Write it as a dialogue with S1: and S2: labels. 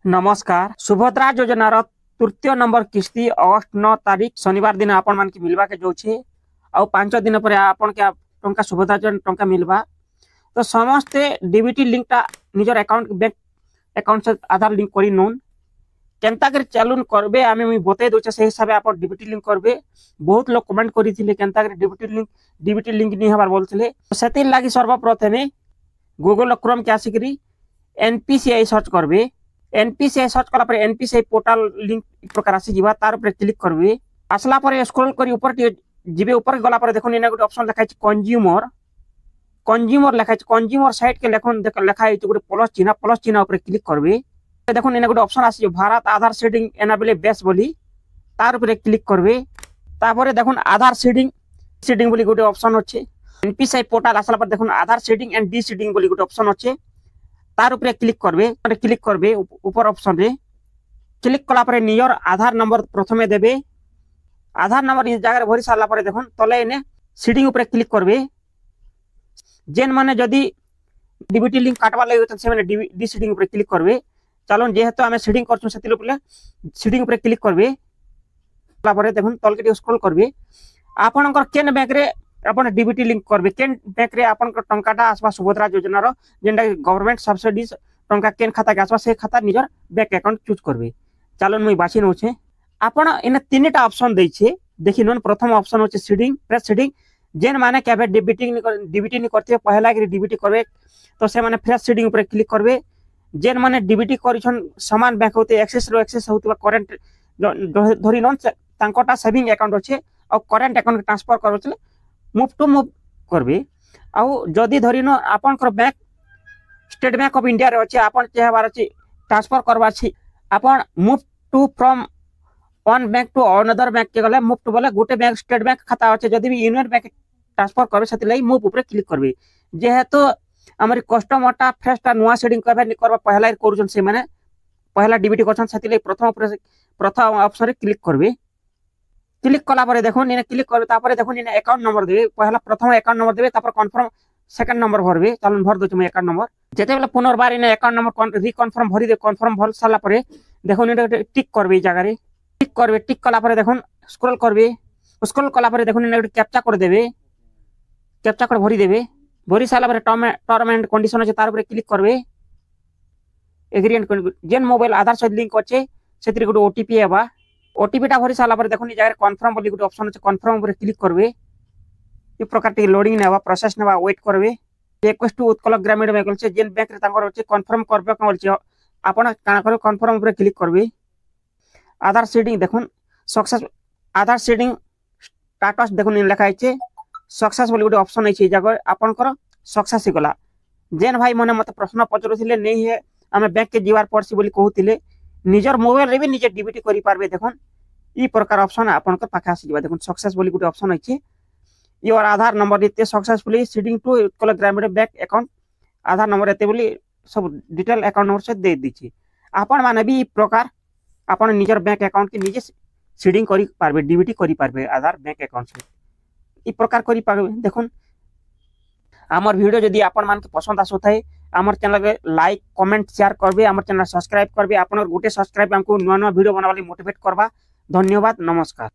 S1: नमस्कार। सुभद्रा योजनार तृतीय नंबर किस्ती अगस्ट 9 तारीख शनिवार दिन आपण मान के मिलवा के जाउछे आ 5 दिन पर आपण के टंका सुभद्रा योजना टंका मिलवा। तो समस्ते डीबीटी लिंक टा निजर अकाउंट बैंक अकाउंट से आधार लिंक करी नोन केनता कर चालू करबे आमे मी बते दोचे से हिसाब आपण डीबीटी लिंक करबे। बहुत लोग कमेंट करी थिले केनता कर डीबीटी लिंक नहीं हबार बोलथिले सेति लागि सर्वप्रथमे गूगल क्रोम के आसिकरी एनपीसीआई सर्च करबे। एनपीसीआई सर्च कला पर एनपीसीआई पोर्टल लिंक प्रकार आसी जीवा तार ऊपर क्लिक करबे। आसला पर स्क्रॉल करी ऊपर जीवे ऊपर गला पर देखो इना गोटे ऑप्शन लिखा छै कंज्यूमर लिखा छै कंज्यूमर साइट के लेखन लिखा है गोटे प्लस चिन्ह ऊपर क्लिक करबे। देखो इना गोटे ऑप्शन आसी भारत आधार सीडिंग एनेबल बेस बोली तार ऊपर क्लिक करबे। तापर देखो आधार सीडिंग बोली गोटे ऑप्शन अच्छे एनपीसीआई पोर्टल आसला पर देखो आधार सीडिंग एंड डी सीडिंग बोली गोटे ऑप्शन अच्छे तार ऊपर क्लिक करबे ऊपर ऑप्शन रे क्लिक कला पर नियर आधार नंबर प्रथमे देबे। आधार नंबर इस जगह भरी सारा पर देखो तले इने सीडिंग ऊपर क्लिक करबे। जेन माने जदी डीबीटी लिंक काटवा लगे त से माने डी सीडिंग ऊपर क्लिक करबे। चलो जेहेतु आमे सीडिंग करछु सेतिलो पले सीडिंग ऊपर क्लिक करबे। कला पर देखो तल के स्क्रॉल करबे आपनकर केन बैंक रे अपन डीबीटी लिंक करबे केन बैंक रे अपन टंकाटा आसबा सुभद्रा योजना रो जेंडा गवर्नमेंट सब्सिडी टंका केन खाता के आसबा से खाता निजर बैंक अकाउंट चूज करबे। चलो मुई बाछि न होछे आपण इन तीनटा ऑप्शन दै छे देखि नन। प्रथम ऑप्शन होछे सीडिंग प्रेस सीडिंग जेन माने केबे डीबीटी नि करते पहला के डीबीटी करबे तो से माने फ्रेश सीडिंग ऊपर क्लिक करबे। जेन माने डीबीटी करिछन समान बैंक होते एक्सेस होतबा करंट धरि नन तांकोटा सेविंग अकाउंट होछे और करंट अकाउंट ट्रांसफर करबे मूव टू मूव करबे। आउ जदी धरिन आपनकर bank state bank of India रे अछि आपन चाहबार अछि ट्रांसफर करबा छी आपन move to from one bank to another bank के गले मूव टू बोले गोटे बैंक स्टेट बैंक खाता अछि जदी भी यूनियन बैंक ट्रांसफर करबे सति लई मूव ऊपर क्लिक करबे। जेहेतु हमर कस्टमरटा फ्रेशटा नुवा सेटिंग करबा पहला करूछन से माने पहला डीबीटी करछन सति लई प्रथम ऑप्शन रे क्लिक करबे। क्लिक कला पर देखो इने क्लिक करबे तापर देखो इने अकाउंट नंबर देबे पहला प्रथम अकाउंट नंबर देबे तापर कंफर्म सेकंड नंबर भरबे। चलन भर दोछ मैं अकाउंट नंबर जेते बेला पुनर्बार इने अकाउंट नंबर रिकन्फर्म भरी दे कंफर्म भर साला पर देखो इने टिक करबे जगह रे टिक करबे। टिक कला पर देखो स्क्रॉल करबे स्क्रॉल कला पर देखो इने कैप्चा कोड देबे कैप्चा कोड भरी देबे। भरी साला पर टर्म एंड कंडीशन अछि तार ऊपर क्लिक करबे एग्री एंड जेन मोबाइल आधार सहित लिंक अछि सेतिर गोटे ओटीपी आबा ओटीपी टा भरी साला पर देखो नि जगह कंफर्म बोली गोटे ऑप्शन अछि कंफर्म ऊपर क्लिक करबे। ई प्रकार टी लोडिंग नेबा प्रोसेस नेबा वेट करबे। रिक्वेस्ट टू उत्कल ग्रामीण बैंक अछि जेन बैंक रे तांकर अछि कंफर्म करबे कोन अछि आपण काना कर कंफर्म ऊपर क्लिक करबे। आधार सीडिंग देखो सक्सेस आधार सीडिंग स्टेटस देखो नि लिखा अछि सक्सेस बोली गोटे ऑप्शन अछि जगह आपनकर सक्सेस गला। जेन भाई मने मते प्रश्न पचरुथिले नै हे हमें बैंक के जीवार पड़सी बोली कहउथिले निजर मोबाइल रे भी निजे डीबीटी करि पारबे। देखन ई प्रकार ऑप्शन आपनकर पाखा आसी जीवा देखन सक्सेस बोली गोटे ऑप्शन अछि योर आधार नंबर दिते सक्सेसफुली सीडिंग टू उत्कल ग्रामीण बैंक अकाउंट आधार नंबर एते बोली सब डिटेल अकाउंट नंबर से दे दिछि। आपण माने भी ई प्रकार आपण निजर बैंक अकाउंट के निजे सीडिंग करि पारबे डीबीटी करि पारबे आधार बैंक अकाउंट से ई प्रकार करि पारबे। देखन हमर वीडियो जदी आपण मान के पसंद आसो थाए हमर चैनल के लाइक कमेंट शेयर करबे हमर चैनल सब्सक्राइब करबे। आपनर गोटे सब्सक्राइब हमको नवा वीडियो बनावाली मोटिवेट करबा। धन्यवाद नमस्कार।